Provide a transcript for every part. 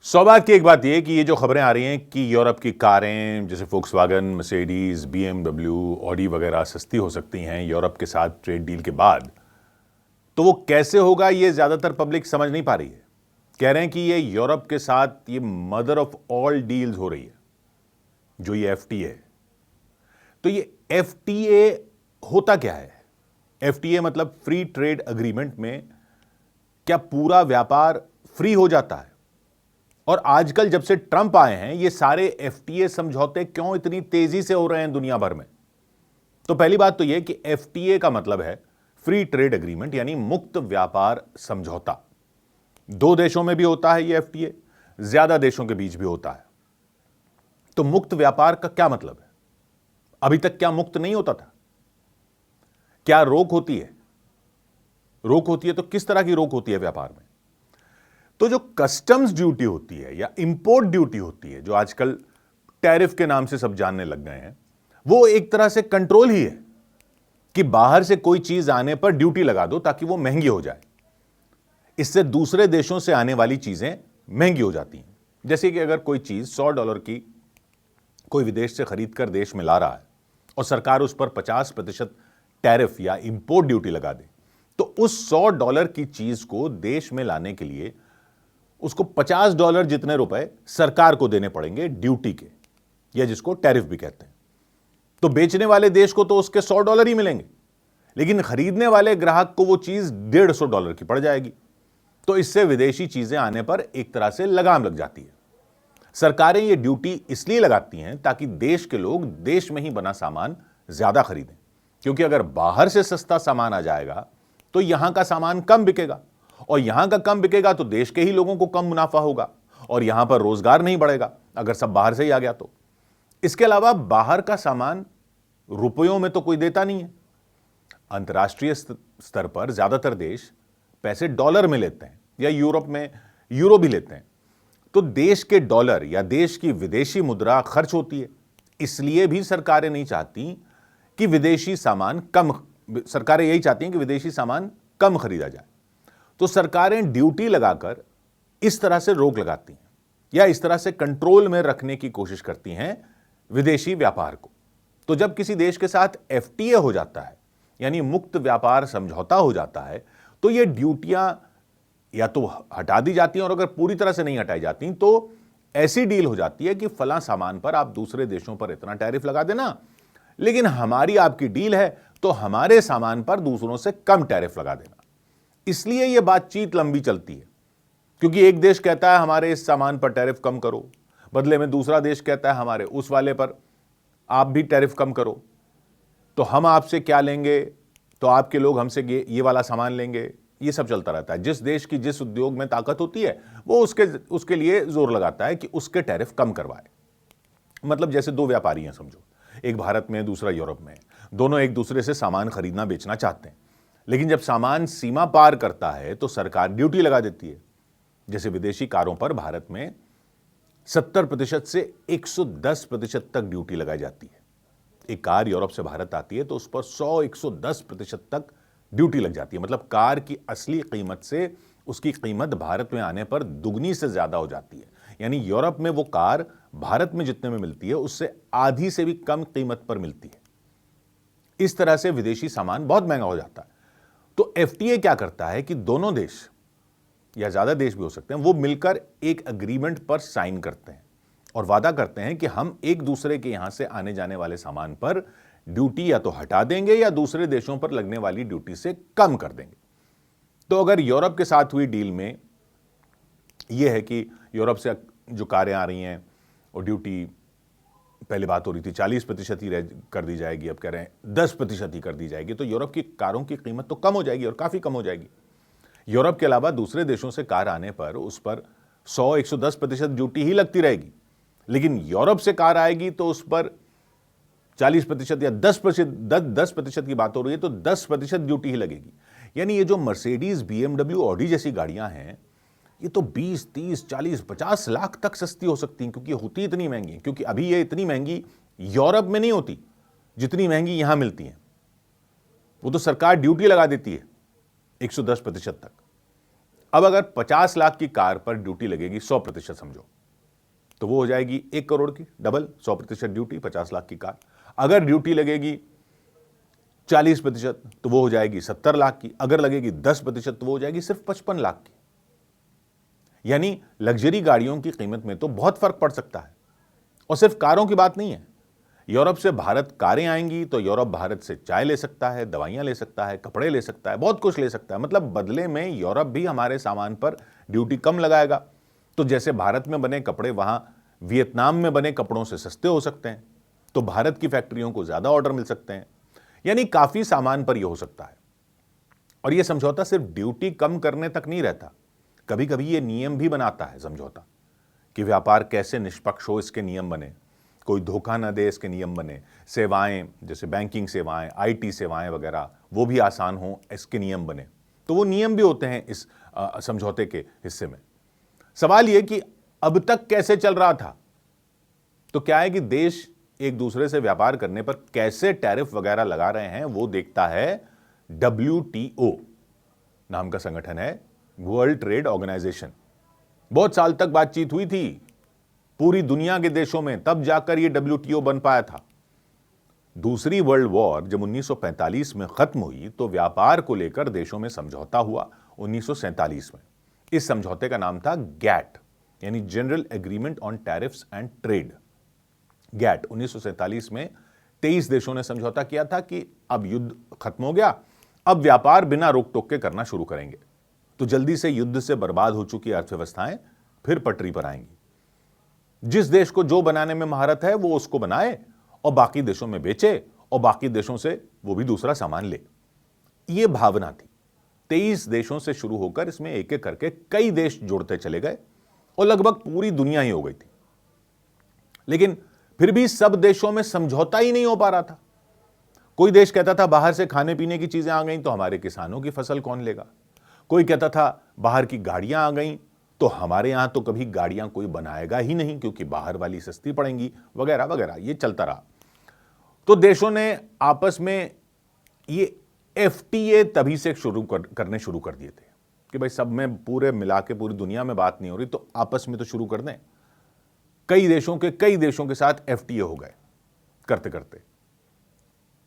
सौभाग्य की एक बात यह कि ये जो खबरें आ रही हैं कि यूरोप की कारें जैसे फोक्सवैगन, मर्सिडीज, बीएमडब्ल्यू, ऑडी वगैरह सस्ती हो सकती हैं यूरोप के साथ ट्रेड डील के बाद, तो वो कैसे होगा ये ज्यादातर पब्लिक समझ नहीं पा रही है। कह रहे हैं कि ये यूरोप के साथ ये मदर ऑफ ऑल डील्स हो रही है, जो ये एफटीए है। तो ये एफटीए होता क्या है? एफटीए मतलब फ्री ट्रेड अग्रीमेंट में क्या पूरा व्यापार फ्री हो जाता है? और आजकल जब से ट्रंप आए हैं, ये सारे एफटीए समझौते क्यों इतनी तेजी से हो रहे हैं दुनिया भर में? तो पहली बात तो यह कि एफटीए का मतलब है फ्री ट्रेड एग्रीमेंट, यानी मुक्त व्यापार समझौता। दो देशों में भी होता है ये एफटीए, ज्यादा देशों के बीच भी होता है। तो मुक्त व्यापार का क्या मतलब है? अभी तक क्या मुक्त नहीं होता था? क्या रोक होती है? रोक होती है तो किस तरह की रोक होती है व्यापार में? तो जो कस्टम्स ड्यूटी होती है या इंपोर्ट ड्यूटी होती है, जो आजकल टैरिफ के नाम से सब जानने लग गए हैं, वो एक तरह से कंट्रोल ही है कि बाहर से कोई चीज आने पर ड्यूटी लगा दो ताकि वो महंगी हो जाए। इससे दूसरे देशों से आने वाली चीजें महंगी हो जाती हैं। जैसे कि अगर कोई चीज $100 की कोई विदेश से खरीद कर देश में ला रहा है और सरकार उस पर 50% टैरिफ या इंपोर्ट ड्यूटी लगा दे, तो उस $100 की चीज को देश में लाने के लिए उसको $50 जितने रुपए सरकार को देने पड़ेंगे ड्यूटी के, या जिसको टैरिफ भी कहते हैं। तो बेचने वाले देश को तो उसके $100 ही मिलेंगे, लेकिन खरीदने वाले ग्राहक को वो चीज $150 की पड़ जाएगी। तो इससे विदेशी चीजें आने पर एक तरह से लगाम लग जाती है। सरकारें ये ड्यूटी इसलिए लगाती हैं ताकि देश के लोग देश में ही बना सामान ज्यादा खरीदें, क्योंकि अगर बाहर से सस्ता सामान आ जाएगा तो यहां का सामान कम बिकेगा, और यहां का कम बिकेगा तो देश के ही लोगों को कम मुनाफा होगा, और यहां पर रोजगार नहीं बढ़ेगा अगर सब बाहर से ही आ गया तो। इसके अलावा बाहर का सामान रुपयों में तो कोई देता नहीं है। अंतर्राष्ट्रीय स्तर पर ज्यादातर देश पैसे डॉलर में लेते हैं, या यूरोप में यूरो भी लेते हैं। तो देश के डॉलर या देश की विदेशी मुद्रा खर्च होती है। इसलिए भी सरकारें नहीं चाहती कि विदेशी सामान कम सरकारें यही चाहती हैं कि विदेशी सामान कम खरीदा जाए। तो सरकारें ड्यूटी लगाकर इस तरह से रोक लगाती हैं, या इस तरह से कंट्रोल में रखने की कोशिश करती हैं विदेशी व्यापार को। तो जब किसी देश के साथ एफटीए हो जाता है, यानी मुक्त व्यापार समझौता हो जाता है, तो ये ड्यूटियां या तो हटा दी जाती हैं, और अगर पूरी तरह से नहीं हटाई जाती तो ऐसी डील हो जाती है कि फलां सामान पर आप दूसरे देशों पर इतना टैरिफ लगा देना, लेकिन हमारी आपकी डील है तो हमारे सामान पर दूसरों से कम टैरिफ लगा देना। इसलिए यह बातचीत लंबी चलती है, क्योंकि एक देश कहता है हमारे इस सामान पर टैरिफ कम करो, बदले में दूसरा देश कहता है हमारे उस वाले पर आप भी टैरिफ कम करो। तो हम आपसे क्या लेंगे, तो आपके लोग हमसे ये वाला सामान लेंगे। ये सब चलता रहता है। जिस देश की जिस उद्योग में ताकत होती है वो उसके लिए जोर लगाता है कि उसके टैरिफ कम करवाए। मतलब जैसे दो व्यापारी हैं समझो, एक भारत में दूसरा यूरोप में, दोनों एक दूसरे से सामान खरीदना बेचना चाहते हैं, लेकिन जब सामान सीमा पार करता है तो सरकार ड्यूटी लगा देती है। जैसे विदेशी कारों पर भारत में 70% से 110% तक ड्यूटी लगाई जाती है। एक कार यूरोप से भारत आती है तो उस पर 110% तक ड्यूटी लग जाती है। मतलब कार की असली कीमत से उसकी कीमत भारत में आने पर दुगनी से ज्यादा हो जाती है। यानी यूरोप में वो कार भारत में जितने में मिलती है उससे आधी से भी कम कीमत पर मिलती है। इस तरह से विदेशी सामान बहुत महंगा हो जाता है। तो एफटीए क्या करता है कि दोनों देश या ज्यादा देश भी हो सकते हैं, वो मिलकर एक एग्रीमेंट पर साइन करते हैं और वादा करते हैं कि हम एक दूसरे के यहां से आने जाने वाले सामान पर ड्यूटी या तो हटा देंगे या दूसरे देशों पर लगने वाली ड्यूटी से कम कर देंगे। तो अगर यूरोप के साथ हुई डील में यह है कि यूरोप से जो कारें आ रही हैं और ड्यूटी, पहले बात हो रही थी 40% ही कर दी जाएगी, अब कह रहे हैं 10% ही कर दी जाएगी, तो यूरोप की कारों की कीमत तो कम हो जाएगी और काफी कम हो जाएगी। यूरोप के अलावा दूसरे देशों से कार आने पर उस पर 110% ड्यूटी ही लगती रहेगी, लेकिन यूरोप से कार आएगी तो उस पर 40% या 10% की बात हो रही है तो 10% ड्यूटी ही लगेगी। यानी ये जो मर्सिडीज, बीएमडब्ल्यू, ऑडी जैसी गाड़ियां हैं, ये तो 20, 30, 40, 50 लाख तक सस्ती हो सकती हैं, क्योंकि होती इतनी महंगी। क्योंकि अभी ये इतनी महंगी यूरोप में नहीं होती जितनी महंगी यहां मिलती हैं। वो तो सरकार ड्यूटी लगा देती है 110% तक। अब अगर 50 लाख की कार पर ड्यूटी लगेगी 100% समझो, तो वो हो जाएगी 1 करोड़ की, डबल 100% ड्यूटी, 50 लाख की कार। अगर ड्यूटी लगेगी 40% तो वो हो जाएगी 70 लाख की। अगर लगेगी 10% तो वो हो जाएगी सिर्फ 55 लाख की। यानी लग्जरी गाड़ियों की कीमत में तो बहुत फर्क पड़ सकता है। और सिर्फ कारों की बात नहीं है, यूरोप से भारत कारें आएंगी तो यूरोप भारत से चाय ले सकता है, दवाइयां ले सकता है, कपड़े ले सकता है, बहुत कुछ ले सकता है। मतलब बदले में यूरोप भी हमारे सामान पर ड्यूटी कम लगाएगा। तो जैसे भारत में बने कपड़े वहां वियतनाम में बने कपड़ों से सस्ते हो सकते हैं, तो भारत की फैक्ट्रियों को ज्यादा ऑर्डर मिल सकते हैं। यानी काफी सामान पर यह हो सकता है। और यह समझौता सिर्फ ड्यूटी कम करने तक नहीं रहता, कभी कभी यह नियम भी बनाता है समझौता, कि व्यापार कैसे निष्पक्ष हो इसके नियम बने, कोई धोखा न दे इसके नियम बने, सेवाएं जैसे बैंकिंग सेवाएं, आईटी सेवाएं वगैरह वो भी आसान हो इसके नियम बने। तो वो नियम भी होते हैं इस समझौते के हिस्से में। सवाल यह कि अब तक कैसे चल रहा था। तो क्या है कि देश एक दूसरे से व्यापार करने पर कैसे टैरिफ वगैरह लगा रहे हैं वो देखता है WTO नाम का संगठन है, वर्ल्ड ट्रेड ऑर्गेनाइजेशन। बहुत साल तक बातचीत हुई थी पूरी दुनिया के देशों में, तब जाकर यह WTO बन पाया था। दूसरी वर्ल्ड वॉर जब 1945 में खत्म हुई तो व्यापार को लेकर देशों में समझौता हुआ 1947 में। इस समझौते का नाम था गैट, यानी general agreement on tariffs and trade. GATT 1947 में 23 देशों ने समझौता किया था कि अब युद्ध खत्म हो गया, अब व्यापार बिना रोक टोक के करना शुरू करेंगे। तो जल्दी से युद्ध से बर्बाद हो चुकी अर्थव्यवस्थाएं फिर पटरी पर आएंगी। जिस देश को जो बनाने में महारत है वो उसको बनाए और बाकी देशों में बेचे और बाकी देशों से वो भी दूसरा सामान ले। ये भावना थी। 23 देशों से शुरू होकर इसमें एक एक करके कई देश जुड़ते चले गए और लगभग पूरी दुनिया ही हो गई थी। लेकिन फिर भी सब देशों में समझौता ही नहीं हो पा रहा था। कोई देश कहता था बाहर से खाने पीने की चीजें आ गई तो हमारे किसानों की फसल कौन लेगा। कोई कहता था बाहर की गाड़ियां आ गई तो हमारे यहां तो कभी गाड़ियां कोई बनाएगा ही नहीं क्योंकि बाहर वाली सस्ती पड़ेंगी, वगैरह वगैरह। ये चलता रहा। तो देशों ने आपस में ये FTA तभी से करने शुरू कर दिए थे कि भाई सब में पूरे मिला के पूरी दुनिया में बात नहीं हो रही तो आपस में तो शुरू कर दें। कई देशों के साथ FTA हो गए करते करते।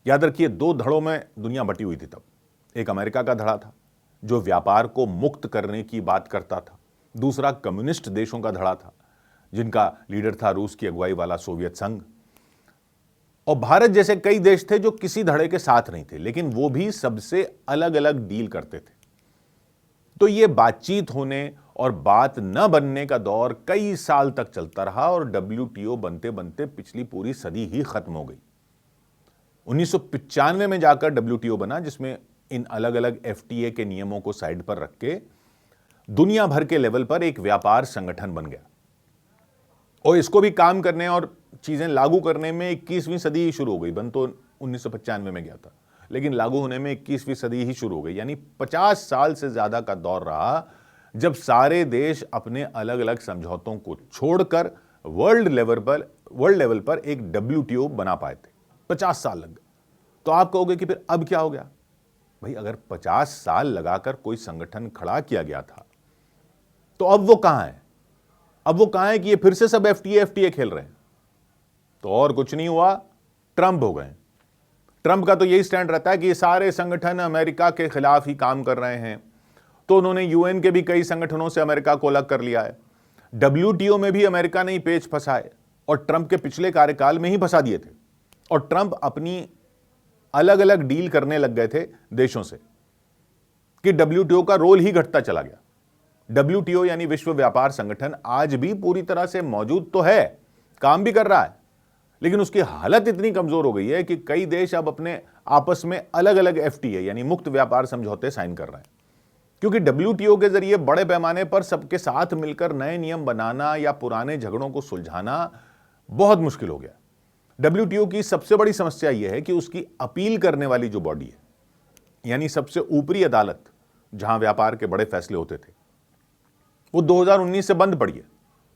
याद रखिए 2 धड़ों में दुनिया बटी हुई थी तब। एक अमेरिका का धड़ा था जो व्यापार को मुक्त करने की बात करता था, दूसरा कम्युनिस्ट देशों का धड़ा था जिनका लीडर था रूस की अगुवाई वाला सोवियत संघ। और भारत जैसे कई देश थे जो किसी धड़े के साथ नहीं थे, लेकिन वो भी सबसे अलग अलग डील करते थे। तो ये बातचीत होने और बात न बनने का दौर कई साल तक चलता रहा और WTO बनते बनते पिछली पूरी सदी ही खत्म हो गई। 1995 में जाकर WTO बना, जिसमें इन अलग अलग FTA के नियमों को साइड पर रख के दुनिया भर के लेवल पर एक व्यापार संगठन बन गया। और इसको भी काम करने और चीजें लागू करने में 21वीं सदी ही शुरू हो गई। बन तो 1995 में गया था, लेकिन लागू होने में 21वीं सदी ही शुरू हो गई। यानी 50 साल से ज्यादा का दौर रहा जब सारे देश अपने अलग अलग समझौतों को छोड़कर वर्ल्ड लेवल पर एक WTO बना पाए थे। 50 साल लग गए। तो आप कहोगे कि फिर अब क्या हो गया। भाई अगर 50 साल लगाकर कोई संगठन खड़ा किया गया था तो अब वो कहां है। अब वो कहां है कि ये फिर से सब FTA खेल रहे हैं। तो और कुछ नहीं हुआ, ट्रंप हो गए। ट्रंप का तो यही स्टैंड रहता है कि ये सारे संगठन अमेरिका के खिलाफ ही काम कर रहे हैं। तो उन्होंने UN के भी कई संगठनों से अमेरिका को अलग कर लिया है। WTO में भी अमेरिका ने ही पेच फंसाए और ट्रंप के पिछले कार्यकाल में ही फंसा दिए थे। और ट्रंप अपनी अलग अलग डील करने लग गए थे देशों से कि WTO का रोल ही घटता चला गया। WTO यानी विश्व व्यापार संगठन आज भी पूरी तरह से मौजूद तो है, काम भी कर रहा है, लेकिन उसकी हालत इतनी कमजोर हो गई है कि कई देश अब अपने आपस में अलग अलग FTA यानी मुक्त व्यापार समझौते साइन कर रहे हैं। क्योंकि WTO के जरिए बड़े पैमाने पर सबके साथ मिलकर नए नियम बनाना या पुराने झगड़ों को सुलझाना बहुत मुश्किल हो गया। WTO की सबसे बड़ी समस्या यह है कि उसकी अपील करने वाली जो बॉडी है, यानी सबसे ऊपरी अदालत जहां व्यापार के बड़े फैसले होते थे, वो 2019 से बंद पड़ी है।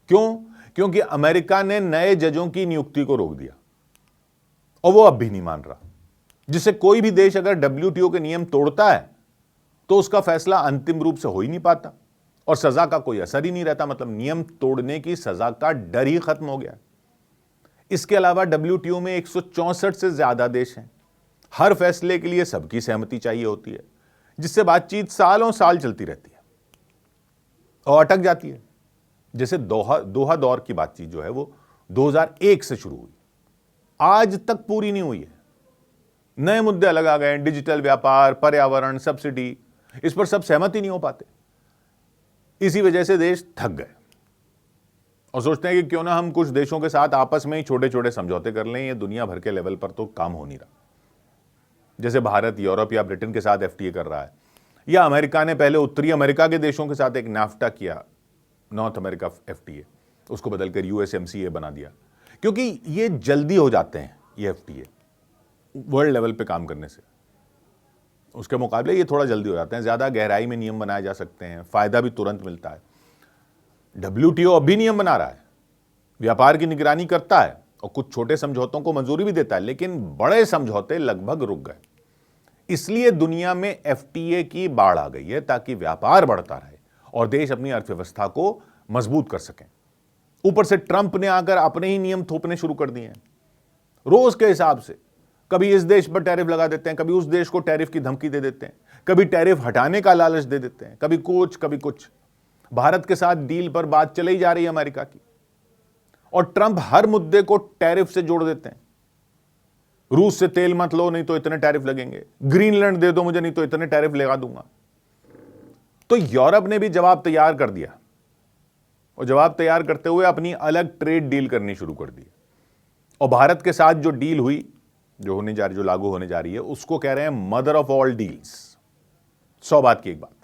क्यों? क्योंकि अमेरिका ने नए जजों की नियुक्ति को रोक दिया और वो अब भी नहीं मान रहा। जिससे कोई भी देश अगर WTO के नियम तोड़ता है तो उसका फैसला अंतिम रूप से हो ही नहीं पाता। और सजा का कोई असर ही नहीं रहता, मतलब नियम तोड़ने की सजा का डर ही खत्म हो गया। इसके अलावा WTO में 164 से ज्यादा देश हैं। हर फैसले के लिए सबकी सहमति चाहिए होती है, जिससे बातचीत सालों साल चलती रहती है और अटक जाती है। जैसे दोहा दौर की बातचीत जो है वो 2001 से शुरू हुई, आज तक पूरी नहीं हुई है। नए मुद्दे अलग आ गए, डिजिटल व्यापार, पर्यावरण, सब्सिडी, इस पर सब सहमति नहीं हो पाते। इसी वजह से देश थक गए और सोचते हैं कि क्यों ना हम कुछ देशों के साथ आपस में ही छोटे छोटे समझौते कर लें, ये दुनिया भर के लेवल पर तो काम हो नहीं रहा। जैसे भारत यूरोप या ब्रिटेन के साथ FTA कर रहा है, या अमेरिका ने पहले उत्तरी अमेरिका के देशों के साथ एक नाफ्टा किया, नॉर्थ अमेरिका FTA, उसको बदलकर USMCA बना दिया, क्योंकि ये जल्दी हो जाते हैं ये FTA वर्ल्ड लेवल पे काम करने से। उसके मुकाबले ये थोड़ा जल्दी हो जाते हैं, ज्यादा गहराई में नियम बनाए जा सकते हैं, फायदा भी तुरंत मिलता है। WTO अब भी नियम बना रहा है, व्यापार की निगरानी करता है और कुछ छोटे समझौतों को मंजूरी भी देता है, लेकिन बड़े समझौते लगभग रुक गए। इसलिए दुनिया में FTA की बाढ़ आ गई है, ताकि व्यापार बढ़ता रहे और देश अपनी अर्थव्यवस्था को मजबूत कर सकें। ऊपर से ट्रंप ने आकर अपने ही नियम थोपने शुरू कर दिए हैं, रोज के हिसाब से। कभी इस देश पर टैरिफ लगा देते हैं, कभी उस देश को टैरिफ की धमकी दे देते हैं, कभी टैरिफ हटाने का लालच दे देते हैं, कभी कुछ। भारत के साथ डील पर बात चली जा रही है अमेरिका की, और ट्रंप हर मुद्दे को टैरिफ से जोड़ देते हैं। रूस से तेल मत लो, नहीं तो इतने टैरिफ लगेंगे। ग्रीनलैंड दे दो मुझे, नहीं तो इतने टैरिफ लगा दूंगा। तो यूरोप ने भी जवाब तैयार कर दिया, और जवाब तैयार करते हुए अपनी अलग ट्रेड डील करनी शुरू कर दी। और भारत के साथ जो डील हुई, जो लागू होने जा रही है, उसको कह रहे हैं मदर ऑफ ऑल डील्स। 100 बात की एक बात।